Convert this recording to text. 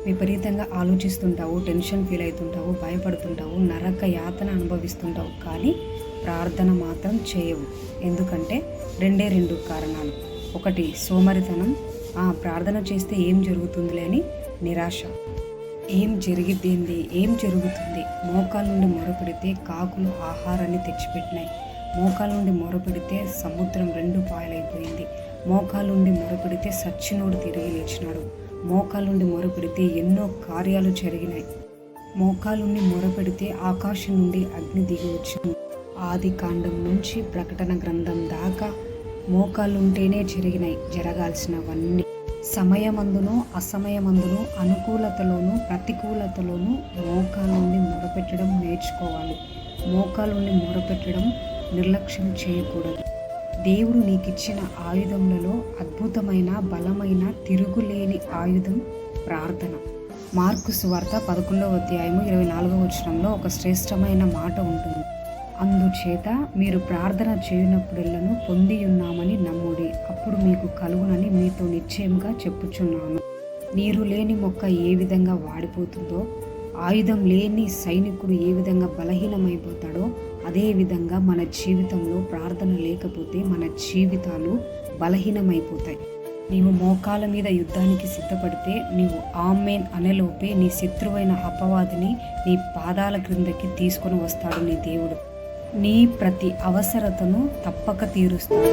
విపరీతంగా ఆలోచిస్తుంటావు, tension feel అవుతుంటావు, భయపడుతుంటావు, నరక యాతన అనుభవిస్తుంటావు, కానీ ప్రార్థన మాత్రం చేయవు. ఎందుకంటే రెండు కారణాలు. ఒకటి సోమరితనం, ప్రార్థన చేస్తే ఏం జరుగుతుందిలే అని నిరాశ. ఏం జరుగుతుంది? మోకాల నుండి మొరపెడితే కాకులు ఆహారాన్ని తెచ్చిపెట్టినాయి. మోకాల నుండి మొరపెడితే సముద్రం 2 పాయలైపోయింది. మోకాల నుండి మొరపెడితే సచ్చినోడు తిరిగి లేచినాడు. మోకాల నుండి మొరపెడితే ఎన్నో కార్యాలు జరిగినాయి. మోకాల నుండి మొరపెడితే ఆకాశం నుండి అగ్ని దిగి వచ్చింది. ఆది కాండం నుంచి ప్రకటన గ్రంథం దాకా మోకాళ్ళుంటేనే జరగాల్సినవన్నీ. సమయమందును అసమయమందును, అనుకూలతలోను ప్రతికూలతలోనూ మోకాల నుండి మొరపెట్టడం నేర్చుకోవాలి. మోకాల నుండి మొరపెట్టడం నిర్లక్ష్యం చేయకూడదు. దేవుడు నీకిచ్చిన ఆయుధములలో అద్భుతమైన, బలమైన, తిరుగులేని ఆయుధం ప్రార్థన. మార్కు సువార్త 11వ అధ్యాయము 24వ వచనంలో ఒక శ్రేష్టమైన మాట ఉంటుంది. అందుచేత మీరు ప్రార్థన చేయునప్పుడెల్లను పొంది ఉన్నామని నమ్ముడి, అప్పుడు మీకు కలుగునని మీతో నిశ్చయంగా చెప్పుచున్నాను. నీరు లేని మొక్క ఏ విధంగా వాడిపోతుందో, ఆయుధం లేని సైనికుడు ఏ విధంగా బలహీనమైపోతాడో, అదేవిధంగా మన జీవితంలో ప్రార్థన లేకపోతే మన జీవితాలు బలహీనమైపోతాయి. నీవు మోకాల మీద యుద్ధానికి సిద్ధపడితే, నీవు ఆమేన్ అనేలోపే నీ శత్రువైన అపవాదిని నీ పాదాల క్రిందకి తీసుకొని వస్తాడు నీ దేవుడు. నీ ప్రతి అవసరతను తప్పక తీరుస్తాడు.